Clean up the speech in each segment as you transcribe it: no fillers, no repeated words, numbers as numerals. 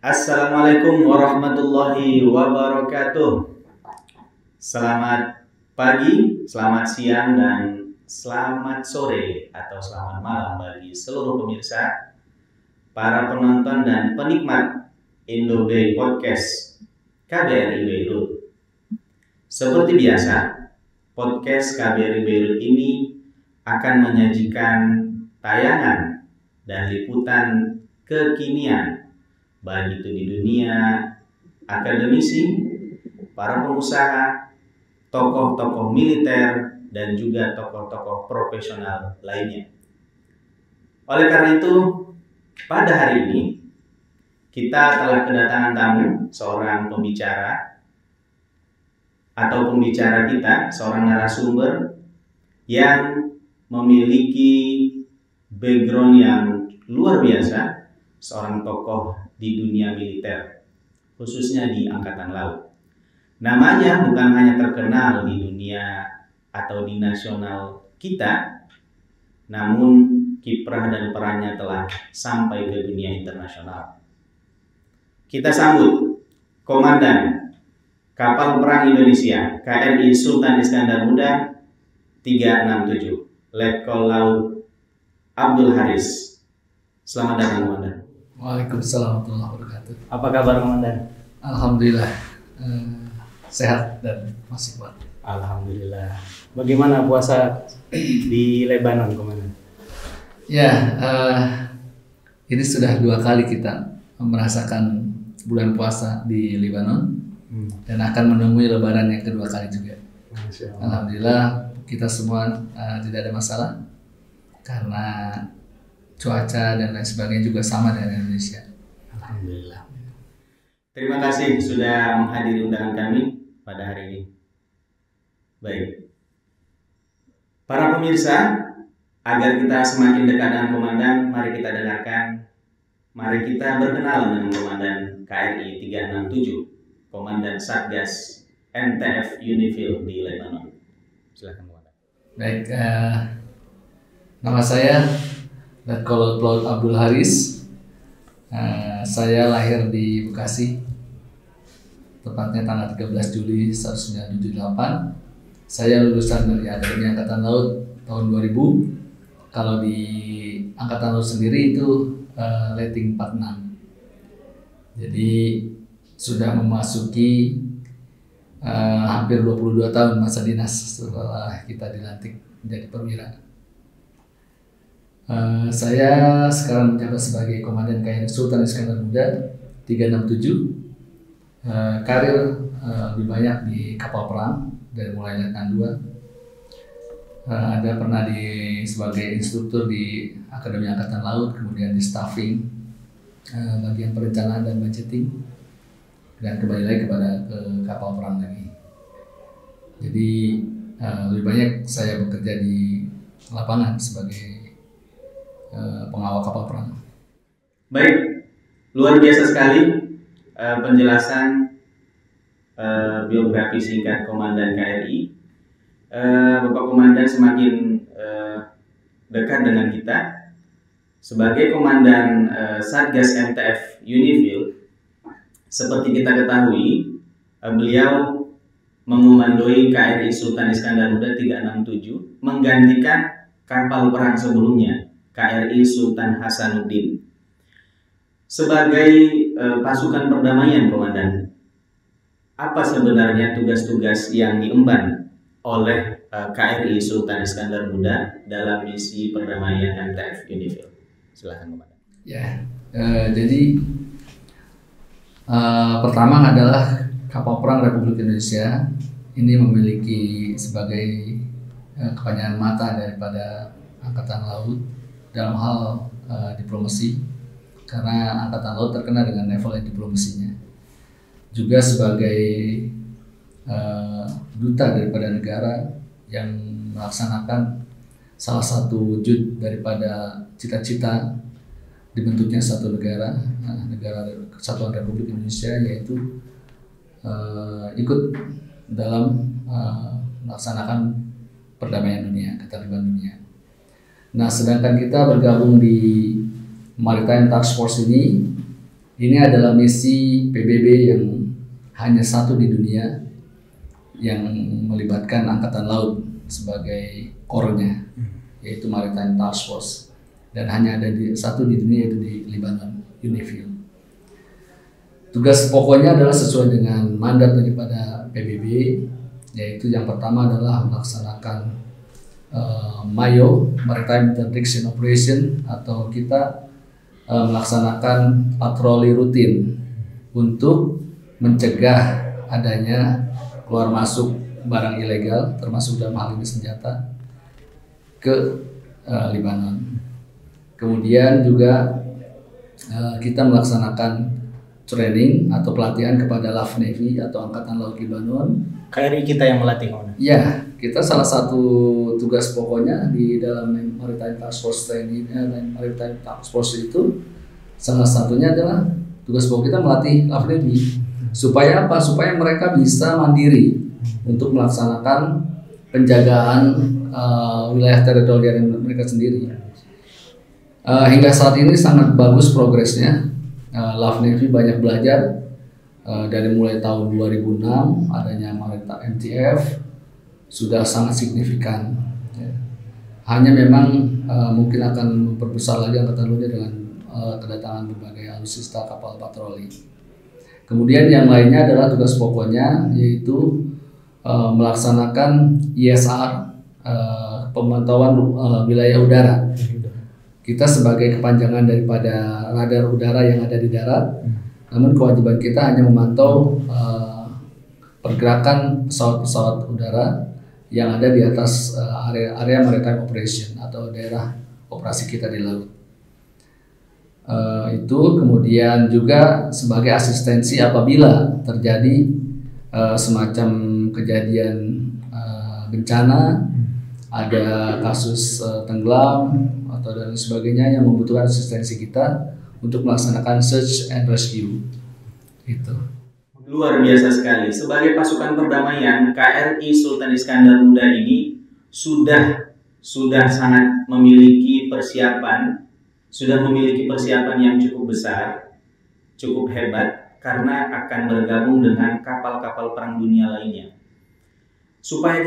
Assalamualaikum warahmatullahi wabarakatuh. Selamat pagi, selamat siang, dan selamat sore atau selamat malam bagi seluruh pemirsa, para penonton dan penikmat Indobay Podcast KBRI Beirut. Seperti biasa, podcast KBRI Beirut ini akan menyajikan tayangan dan liputan kekinian baik itu di dunia akademisi, para pengusaha, tokoh-tokoh militer, dan juga tokoh-tokoh profesional lainnya. Oleh karena itu, pada hari ini kita telah kedatangan tamu, seorang pembicara atau pembicara kita, seorang narasumber yang memiliki background yang luar biasa, seorang tokoh di dunia militer, khususnya di Angkatan Laut. Namanya bukan hanya terkenal di dunia atau di nasional kita, namun kiprah dan perannya telah sampai ke dunia internasional. Kita sambut Komandan Kapal Perang Indonesia KRI Sultan Iskandar Muda 367, Letkol Laut Abdul Haris. Selamat datang, Komandan. Waalaikumsalam warahmatullahi wabarakatuh. Apa kabar, Komandan? Alhamdulillah sehat dan masih kuat. Alhamdulillah. Bagaimana puasa di Lebanon, Komandan? Ya, ini sudah 2 kali kita merasakan bulan puasa di Lebanon dan akan menemui Lebaran yang kedua kali juga. Masya Allah. Alhamdulillah kita semua tidak ada masalah karena cuaca dan lain sebagainya juga sama dengan Indonesia. Alhamdulillah. Terima kasih sudah menghadiri undangan kami pada hari ini. Baik. Para pemirsa, agar kita semakin dekat dengan Komandan, mari kita dengarkan, mari kita berkenalan dengan Komandan KRI 367, Komandan Satgas NTF Unifil di Lebanon. Silakan, Komandan. Baik, nama saya Letkol Laut Abdul Haris. Saya lahir di Bekasi, tepatnya tanggal 13 Juli 1978. Saya lulusan dari Akademi Angkatan Laut tahun 2000. Kalau di Angkatan Laut sendiri itu rating 46. Jadi sudah memasuki hampir 22 tahun masa dinas setelah kita dilantik menjadi perwira. Saya sekarang menjabat sebagai Komandan KRI Sultan Iskandar Muda 367. Karir lebih banyak di kapal perang dari mulai Letnan 2. Ada pernah sebagai instruktur di Akademi Angkatan Laut, kemudian di staffing bagian perencanaan dan budgeting, dan kembali lagi ke kapal perang lagi. Jadi lebih banyak saya bekerja di lapangan sebagai pengawal kapal perang. Baik, luar biasa sekali penjelasan biografi singkat Komandan KRI. Bapak Komandan semakin dekat dengan kita sebagai Komandan Satgas NTF Unifil. Seperti kita ketahui, beliau mengomandoi KRI Sultan Iskandar Muda 367 menggantikan kapal perang sebelumnya, KRI Sultan Hasanuddin. Sebagai pasukan perdamaian, Komandan, apa sebenarnya tugas-tugas yang diemban oleh KRI Sultan Iskandar Muda dalam misi perdamaian NTF Unifil? Silakan, Komandan. Ya, jadi pertama adalah kapal perang Republik Indonesia ini memiliki sebagai kepanjangan mata daripada Angkatan Laut dalam hal diplomasi, karena Angkatan Laut terkenal dengan level diplomasinya. Juga sebagai duta daripada negara yang melaksanakan salah satu wujud daripada cita-cita dibentuknya satu negara, negara Kesatuan Republik Indonesia, yaitu ikut dalam melaksanakan perdamaian dunia, ketertiban dunia. Nah, sedangkan kita bergabung di Maritime Task Force ini Ini adalah misi PBB yang hanya satu di dunia yang melibatkan Angkatan Laut sebagai core-nya, yaitu Maritime Task Force, dan hanya ada satu di dunia, yaitu di Lebanon, UNIFIL. Tugas pokoknya adalah sesuai dengan mandat daripada PBB, yaitu yang pertama adalah melaksanakan MAYO, Maritime Interdiction Operation, atau kita melaksanakan patroli rutin untuk mencegah adanya keluar masuk barang ilegal, termasuk dalam hal ini senjata, ke Lebanon. Kemudian juga kita melaksanakan training atau pelatihan kepada LAV Navy atau Angkatan Laut Lebanon. KRI kita yang melatih, Komandan? Ya, kita salah satu tugas pokoknya di dalam Maritime Task Force Training, Maritime Task Force itu salah satunya adalah tugas pokok kita melatih LAV Navy. Supaya apa? Supaya mereka bisa mandiri untuk melaksanakan penjagaan wilayah teritorial mereka sendiri. Hingga saat ini sangat bagus progresnya. LAV Navy banyak belajar dari mulai tahun 2006 adanya Maritime MTF sudah sangat signifikan. Hanya memang mungkin akan memperbesar lagi angkatan lautnya dengan kedatangan berbagai alutsista kapal patroli. Kemudian yang lainnya adalah tugas pokoknya, yaitu melaksanakan ISR, pemantauan wilayah udara. Kita sebagai kepanjangan daripada radar udara yang ada di darat, namun kewajiban kita hanya memantau pergerakan pesawat-pesawat udara yang ada di atas area maritime operation atau daerah operasi kita di laut. Itu kemudian juga sebagai asistensi apabila terjadi semacam kejadian bencana, ada kasus tenggelam atau dan sebagainya yang membutuhkan asistensi kita untuk melaksanakan search and rescue. Itu luar biasa sekali. Sebagai pasukan perdamaian, KRI Sultan Iskandar Muda ini sudah sangat memiliki persiapan yang cukup besar, cukup hebat, karena akan bergabung dengan kapal-kapal perang dunia lainnya. Supaya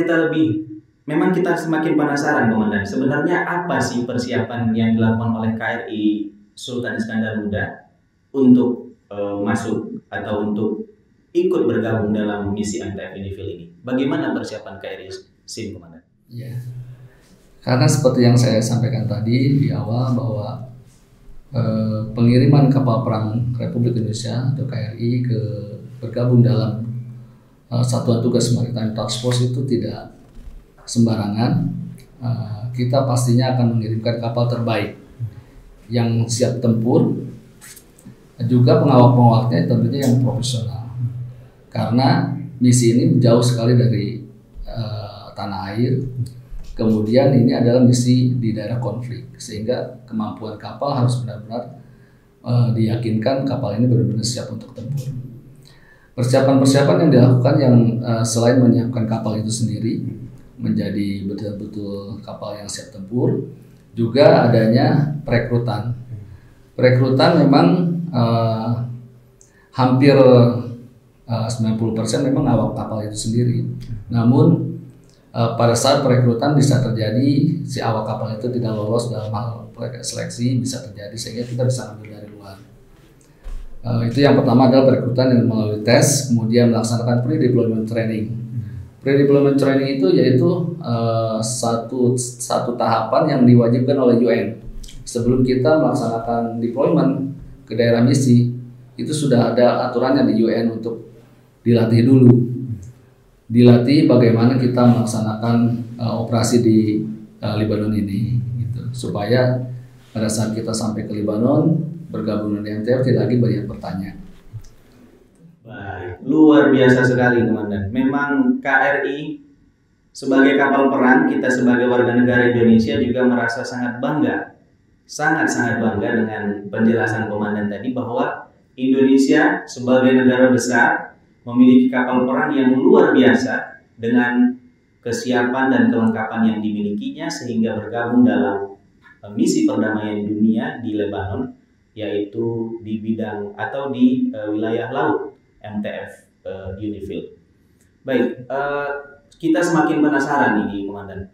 memang kita semakin penasaran, Komandan, sebenarnya apa sih persiapan yang dilakukan oleh KRI Sultan Iskandar Muda untuk masuk atau untuk ikut bergabung dalam misi MTF UNIFIL ini? Bagaimana persiapan KRI SIM, Komandan? Ya, karena seperti yang saya sampaikan tadi di awal bahwa pengiriman kapal perang Republik Indonesia atau KRI bergabung dalam Satuan Tugas Maritime Task Force itu tidak sembarangan. Kita pastinya akan mengirimkan kapal terbaik yang siap tempur, juga pengawal-pengawalnya tentunya yang profesional. Karena misi ini jauh sekali dari tanah air. Kemudian ini adalah misi di daerah konflik, sehingga kemampuan kapal harus benar-benar diyakinkan kapal ini benar-benar siap untuk tempur. Persiapan-persiapan yang dilakukan yang selain menyiapkan kapal itu sendiri menjadi betul-betul kapal yang siap tempur, juga adanya perekrutan. Perekrutan memang hampir 90% memang awak kapal itu sendiri. Namun pada saat perekrutan bisa terjadi si awak kapal itu tidak lolos dalam hal seleksi, bisa terjadi sehingga kita bisa ambil dari luar. Itu yang pertama adalah perekrutan yang melalui tes, kemudian melaksanakan pre-deployment training. Pre-deployment training itu yaitu satu tahapan yang diwajibkan oleh UN. Sebelum kita melaksanakan deployment ke daerah misi, itu sudah ada aturannya di UN untuk dilatih dulu. Dilatih bagaimana kita melaksanakan operasi di Lebanon ini, gitu. Supaya pada saat kita sampai ke Lebanon bergabung dengan MTF tidak lagi banyak bertanya. Baik, luar biasa sekali, Komandan. Memang KRI sebagai kapal perang, kita sebagai warga negara Indonesia juga merasa sangat bangga, sangat bangga dengan penjelasan Komandan tadi bahwa Indonesia sebagai negara besar memiliki kapal perang yang luar biasa dengan kesiapan dan kelengkapan yang dimilikinya sehingga bergabung dalam misi perdamaian dunia di Lebanon yaitu di bidang atau di wilayah laut MTF Unifil. Baik, kita semakin penasaran nih Komandan.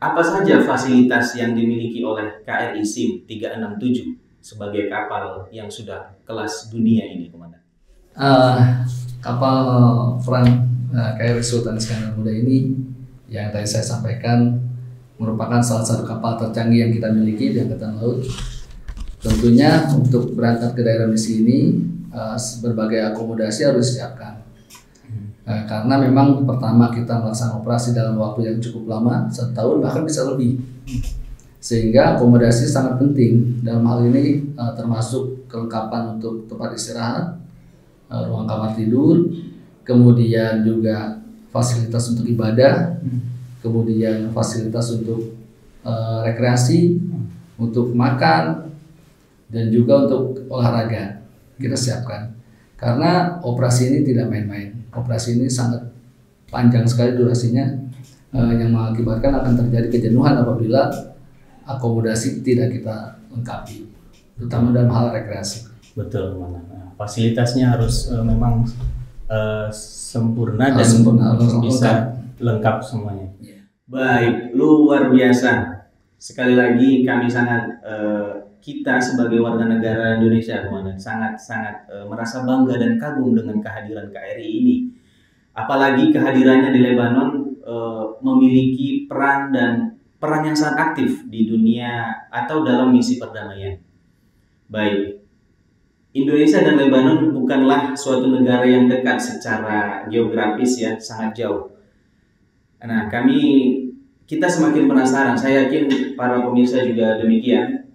Apa saja fasilitas yang dimiliki oleh KRI SIM 367 sebagai kapal yang sudah kelas dunia ini, Komandan? Kapal perang KRI Sultan Iskandar Muda ini yang tadi saya sampaikan merupakan salah satu kapal tercanggih yang kita miliki di Angkatan Laut. Tentunya untuk berangkat ke daerah misi ini berbagai akomodasi harus disiapkan. Karena memang pertama kita melaksanakan operasi dalam waktu yang cukup lama, 1 tahun bahkan bisa lebih. Sehingga akomodasi sangat penting. Dalam hal ini termasuk kelengkapan untuk tempat istirahat, ruang kamar tidur, kemudian juga fasilitas untuk ibadah, kemudian fasilitas untuk rekreasi, untuk makan, dan juga untuk olahraga kita siapkan. Karena operasi ini tidak main-main. Operasi ini sangat panjang sekali durasinya, yang mengakibatkan akan terjadi kejenuhan apabila akomodasi tidak kita lengkapi, terutama dalam hal rekreasi. Betul, Komandan. Fasilitasnya harus memang sempurna dan bisa lengkap semuanya. Baik, luar biasa. Sekali lagi kami sangat kita sebagai warga negara Indonesia, Komandan, sangat merasa bangga dan kagum dengan kehadiran KRI ini. Apalagi kehadirannya di Lebanon memiliki peran yang sangat aktif di dunia atau dalam misi perdamaian. Baik, Indonesia dan Lebanon bukanlah suatu negara yang dekat secara geografis ya, sangat jauh. Nah, kita semakin penasaran, saya yakin para pemirsa juga demikian.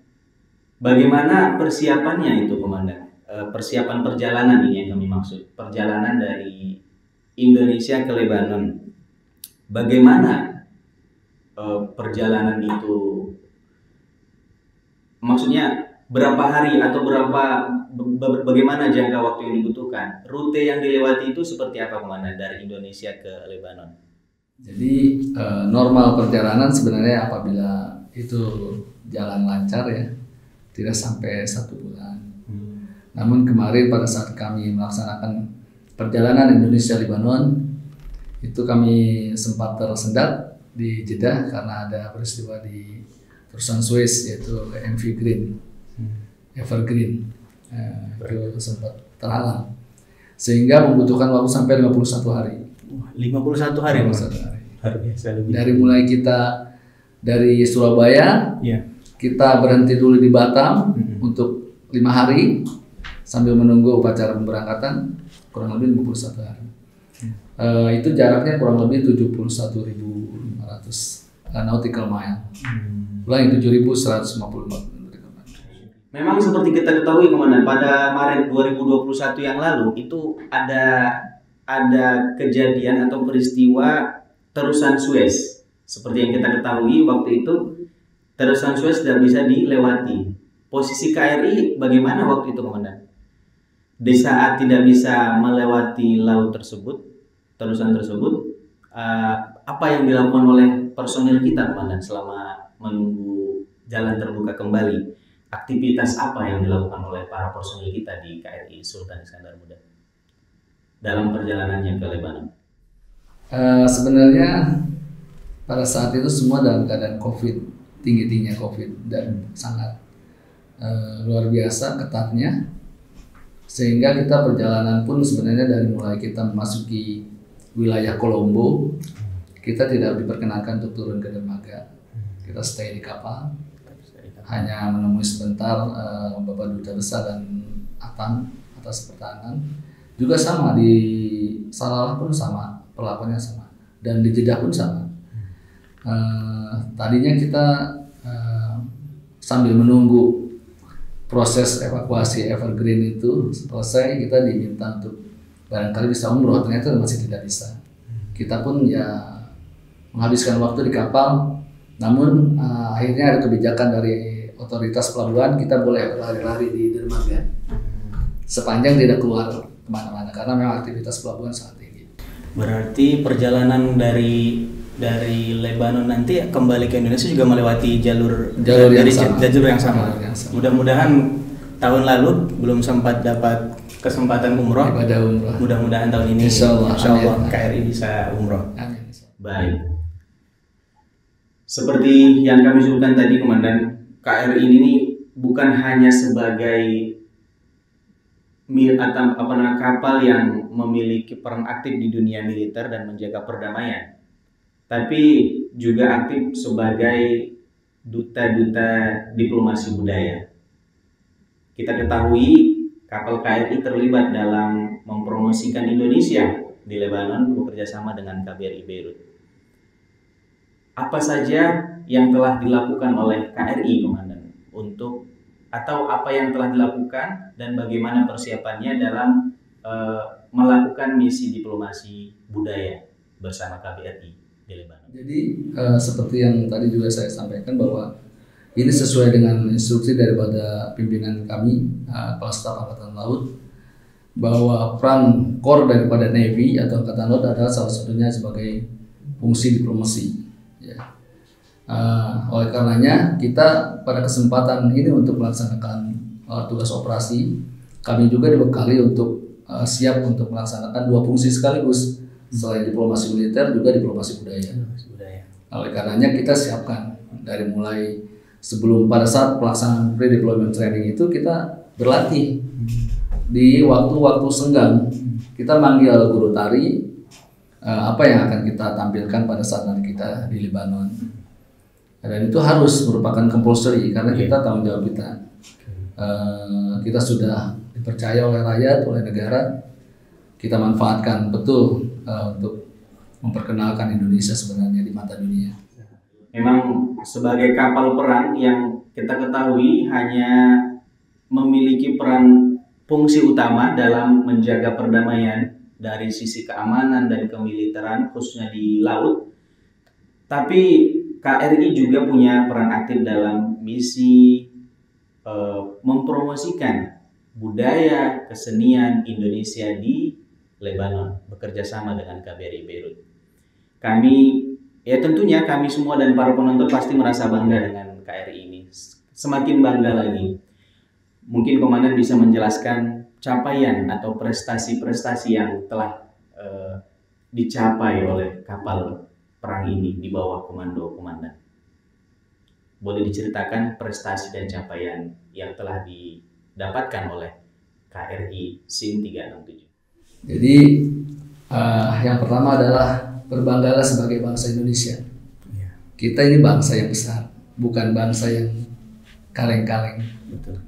Bagaimana persiapannya itu, Komandan? Persiapan perjalanan ini yang kami maksud, perjalanan dari Indonesia ke Lebanon. Bagaimana perjalanan itu? Maksudnya berapa hari atau bagaimana jangka waktu yang dibutuhkan? Rute yang dilewati itu seperti apa, Komandan, dari Indonesia ke Lebanon? Jadi normal perjalanan sebenarnya apabila itu jalan lancar ya, tidak sampai 1 bulan. Namun kemarin pada saat kami melaksanakan perjalanan Indonesia-Lebanon, itu kami sempat tersendat di Jeddah karena ada peristiwa di terusan Suez, yaitu MV Evergreen. Itu sempat terhalang, sehingga membutuhkan waktu sampai 51 hari. 51 hari. 51 hari. Dari mulai kita dari Surabaya, kita berhenti dulu di Batam untuk 5 hari sambil menunggu upacara pemberangkatan, kurang lebih 51 hari. Itu jaraknya kurang lebih 71.500 nautical mile. Ulang 7.154 nautical mile. Memang seperti kita ketahui, Komandan, pada Maret 2021 yang lalu itu ada kejadian atau peristiwa terusan Suez. Seperti yang kita ketahui waktu itu terusan Suez tidak bisa dilewati. Posisi KRI bagaimana waktu itu, Komandan? Di saat tidak bisa melewati laut tersebut, terusan tersebut, apa yang dilakukan oleh personil kita, Komandan, selama menunggu jalan terbuka kembali? Aktivitas apa yang dilakukan oleh para personil kita di KRI Sultan Iskandar Muda dalam perjalanannya ke Lebanon? Sebenarnya pada saat itu semua dalam keadaan COVID, tingginya COVID dan sangat luar biasa ketatnya, sehingga kita perjalanan pun sebenarnya dari mulai kita memasuki wilayah Kolombo, kita tidak diperkenankan untuk turun ke dermaga. Kita stay di kapal, hanya menemui sebentar Bapak Duta Besar dan Atang atas pertahanan. Juga sama di Salalah pun sama, perlakuannya sama, dan di Jeddah pun sama. Tadinya kita sambil menunggu proses evakuasi Evergreen itu selesai, kita diminta untuk barangkali bisa umroh, ternyata masih tidak bisa. Kita pun ya menghabiskan waktu di kapal, namun akhirnya ada kebijakan dari otoritas pelabuhan, kita boleh berlari-lari di dermaga sepanjang tidak keluar kemana-mana, karena memang aktivitas pelabuhan sangat tinggi. Berarti perjalanan dari Lebanon nanti kembali ke Indonesia juga melewati jalur yang sama. Mudah-mudahan tahun lalu belum sempat dapat kesempatan umroh. Ibadah umroh. Mudah-mudahan tahun ini Insya Allah KRI bisa umroh. Amin. Baik. Seperti yang kami sebutkan tadi, Komandan, KRI ini bukan hanya sebagai kapal yang memiliki peran aktif di dunia militer dan menjaga perdamaian, tapi juga aktif sebagai duta-duta diplomasi budaya. Kita ketahui kapal KRI terlibat dalam mempromosikan Indonesia di Lebanon bekerja sama dengan KBRI Beirut. Apa saja yang telah dilakukan oleh KRI, Komandan, atau apa yang telah dilakukan dan bagaimana persiapannya dalam melakukan misi diplomasi budaya bersama KBRI di Lebanon? Jadi seperti yang tadi juga saya sampaikan bahwa ini sesuai dengan instruksi daripada pimpinan kami, Kepala Staf Angkatan Laut, bahwa peran core daripada Navy atau Angkatan Laut adalah salah satunya sebagai fungsi diplomasi. Ya. Oleh karenanya kita pada kesempatan ini untuk melaksanakan tugas operasi, kami juga dibekali untuk siap untuk melaksanakan dua fungsi sekaligus, selain diplomasi militer juga diplomasi budaya. Oleh karenanya kita siapkan dari mulai sebelum pada saat pelaksanaan pre-deployment training itu kita berlatih di waktu-waktu senggang. Kita manggil guru tari, apa yang akan kita tampilkan pada saat nanti kita di Lebanon. Dan itu harus merupakan compulsory karena kita tanggung jawab kita. Kita sudah dipercaya oleh rakyat, oleh negara. Kita manfaatkan betul untuk memperkenalkan Indonesia sebenarnya di mata dunia. Memang sebagai kapal perang yang kita ketahui hanya memiliki peran fungsi utama dalam menjaga perdamaian dari sisi keamanan dan kemiliteran khususnya di laut. Tapi KRI juga punya peran aktif dalam misi mempromosikan budaya kesenian Indonesia di Lebanon bekerja sama dengan KBRI Beirut. Tentunya kami semua dan para penonton pasti merasa bangga dengan KRI ini. Semakin bangga lagi. Mungkin Komandan bisa menjelaskan capaian atau prestasi-prestasi yang telah dicapai oleh kapal perang ini di bawah komando Komandan. Boleh diceritakan prestasi dan capaian yang telah didapatkan oleh KRI SIM 367. Jadi yang pertama adalah berbanggalah sebagai bangsa Indonesia. Kita ini bangsa yang besar, bukan bangsa yang kaleng-kaleng. Betul.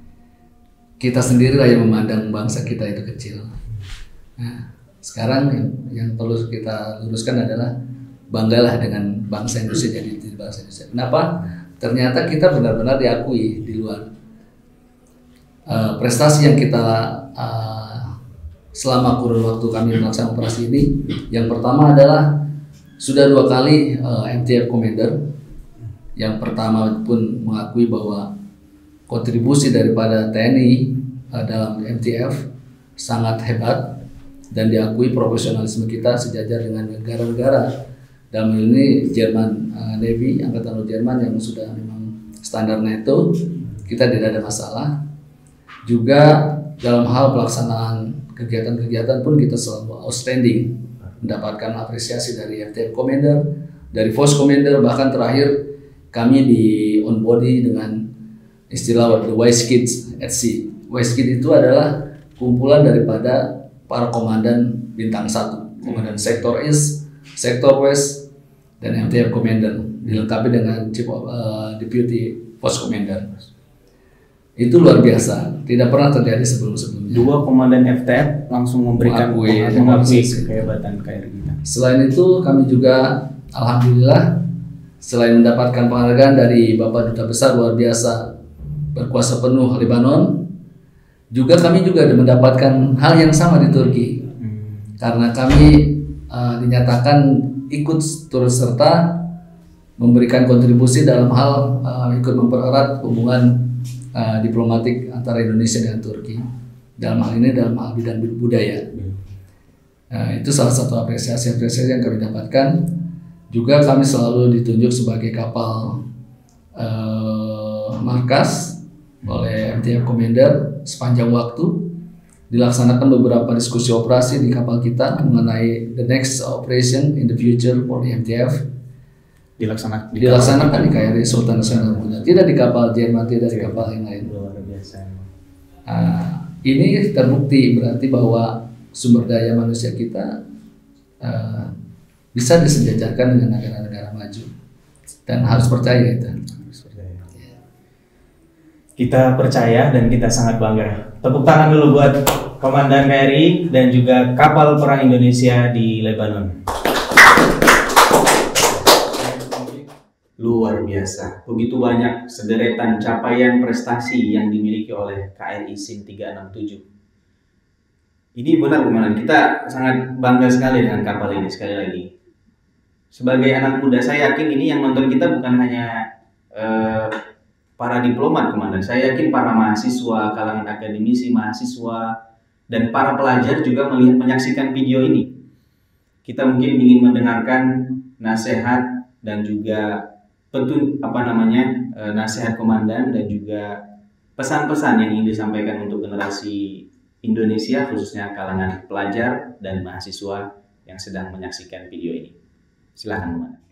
Kita sendirilah yang memandang bangsa kita itu kecil. Nah, sekarang yang perlu kita luruskan adalah banggalah dengan bangsa Indonesia, jadi bangsa Indonesia. Kenapa? Ternyata kita benar-benar diakui di luar. Prestasi yang kita selama kurun waktu kami melaksanakan operasi ini, yang pertama adalah sudah 2 kali MTF Commander. Yang pertama pun mengakui bahwa kontribusi daripada TNI dalam MTF sangat hebat dan diakui profesionalisme kita sejajar dengan negara-negara. Dalam hal ini Jerman, Navy, Angkatan Laut Jerman yang sudah memang standar NATO, kita tidak ada masalah. Juga dalam hal pelaksanaan kegiatan-kegiatan pun kita selalu outstanding, mendapatkan apresiasi dari MTF Commander, dari Force Commander, bahkan terakhir kami di on body dengan istilah the Wise Kids at Sea. Wise Kids itu adalah kumpulan daripada para komandan bintang 1, komandan sektor East, sektor West, dan MTF Commander, dilengkapi dengan Chief of Deputy Force Commander. Itu luar biasa, tidak pernah terjadi sebelum-sebelumnya. 2 komandan FTF langsung mengakui kehebatan KRI kita. Selain itu kami juga alhamdulillah selain mendapatkan penghargaan dari Bapak Duta Besar luar biasa berkuasa penuh Lebanon, juga kami juga mendapatkan hal yang sama di Turki. Karena kami dinyatakan ikut turut serta memberikan kontribusi dalam hal ikut mempererat hubungan diplomatik antara Indonesia dengan Turki. Dalam hal ini dalam hal bidang budaya. Itu salah satu apresiasi yang kami dapatkan. Juga kami selalu ditunjuk sebagai kapal markas oleh MTF Commander sepanjang waktu. Dilaksanakan beberapa diskusi operasi di kapal kita mengenai the next operation in the future for the MTF. Dilaksanakan di KRI Sultan Iskandar Muda, tidak di kapal Jerman, tidak di kapal yang lain. Luar biasa. Ini terbukti berarti bahwa sumber daya manusia kita bisa disejajarkan dengan negara-negara maju, dan harus percaya itu. Kita percaya dan kita sangat bangga. Tepuk tangan dulu buat Komandan KRI dan juga kapal perang Indonesia di Lebanon. Luar biasa. Begitu banyak sederetan capaian prestasi yang dimiliki oleh KRI SIM 367. Ini benar Komandan, kita sangat bangga sekali dengan kapal ini. Sekali lagi, sebagai anak muda, saya yakin ini yang nonton kita bukan hanya para diplomat Komandan. Saya yakin para mahasiswa, kalangan akademisi, mahasiswa, dan para pelajar juga menyaksikan video ini. Kita mungkin ingin mendengarkan nasihat dan juga nasihat Komandan dan juga pesan-pesan yang ingin disampaikan untuk generasi Indonesia, khususnya kalangan pelajar dan mahasiswa yang sedang menyaksikan video ini. Silakan Komandan.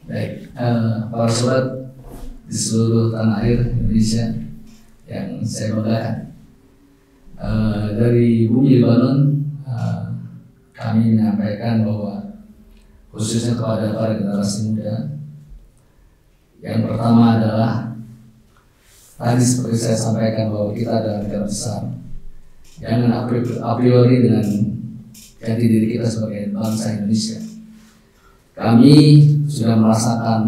Baik, para sobat di seluruh tanah air Indonesia yang saya banggakan, dari bumi Lebanon, kami menyampaikan bahwa khususnya kepada para generasi muda, yang pertama adalah tadi seperti saya sampaikan bahwa kita adalah negara besar. Jangan a priori dengan jati diri kita sebagai bangsa Indonesia. Kami sudah merasakan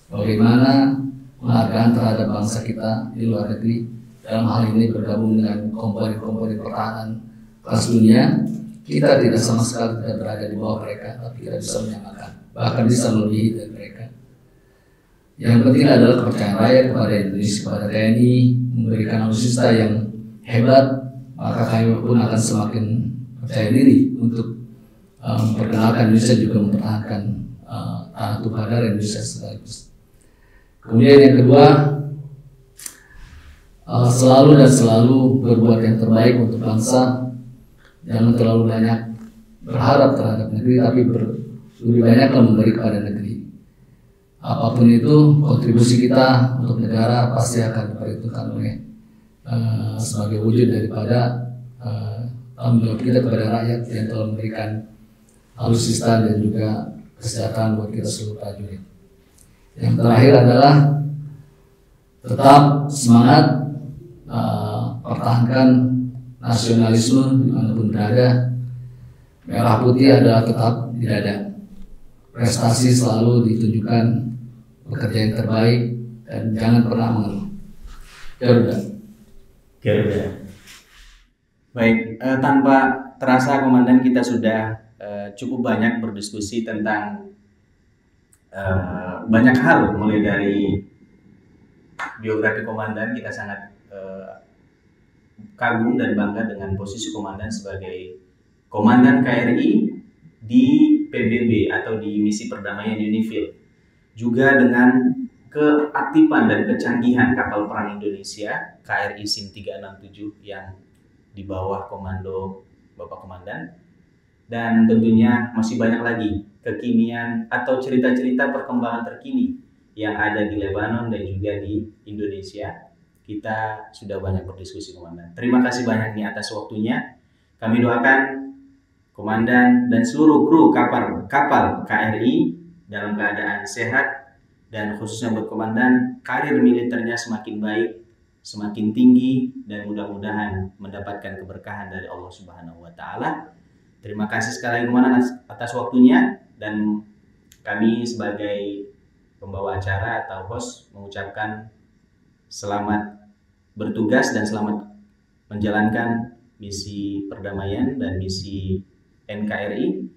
bagaimana penghargaan terhadap bangsa kita di luar negeri, dalam hal ini bergabung dengan komponen-komponen pertahanan kelas dunia. Kita tidak sama sekali tidak berada di bawah mereka, tapi kita bisa menyamakan, bahkan bisa melebihi dari mereka. Yang penting adalah kepercayaan rakyat kepada Indonesia, kepada TNI, memberikan alutsista yang hebat, maka kami pun akan semakin percaya diri untuk memperkenalkan Indonesia, juga mempertahankan tanah tumpah darah Indonesia sekaligus. Kemudian yang kedua, selalu berbuat yang terbaik untuk bangsa. Jangan terlalu banyak berharap terhadap negeri, tapi lebih banyaklah memberi kepada negeri. Apapun itu, kontribusi kita untuk negara pasti akan diperhitungkan oleh sebagai wujud daripada tanggung jawab kita kepada rakyat yang telah memberikan alutsista dan juga kesejahteraan buat kita seluruh prajurit. Yang terakhir adalah tetap semangat, pertahankan nasionalisme dimanapun berada. Merah putih adalah tetap di dada. Prestasi selalu ditunjukkan, bekerja yang terbaik, dan jangan pernah mengeluh. Garuda. Baik, tanpa terasa Komandan, kita sudah cukup banyak berdiskusi tentang banyak hal, mulai dari biografi Komandan. Kita sangat kagum dan bangga dengan posisi Komandan sebagai Komandan KRI di PBB atau di Misi Perdamaian UNIFIL, juga dengan keaktifan dan kecanggihan kapal perang Indonesia KRI SIM 367 yang di bawah komando Bapak Komandan. Dan tentunya masih banyak lagi kekinian atau cerita-cerita perkembangan terkini yang ada di Lebanon dan juga di Indonesia. Kita sudah banyak berdiskusi Komandan. Terima kasih banyak nih atas waktunya. Kami doakan Komandan dan seluruh kru kapal KRI dalam keadaan sehat, dan khususnya buat Komandan, karir militernya semakin baik, semakin tinggi, dan mudah-mudahan mendapatkan keberkahan dari Allah Subhanahu wa Ta'ala. Terima kasih sekali lagi Komandan atas waktunya, dan kami sebagai pembawa acara atau host mengucapkan selamat bertugas dan selamat menjalankan misi perdamaian dan misi NKRI.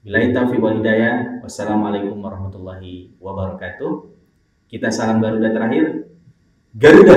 Billahi taufiq wal hidayah. Wassalamualaikum warahmatullahi wabarakatuh. Kita salam Garuda terakhir. Garuda.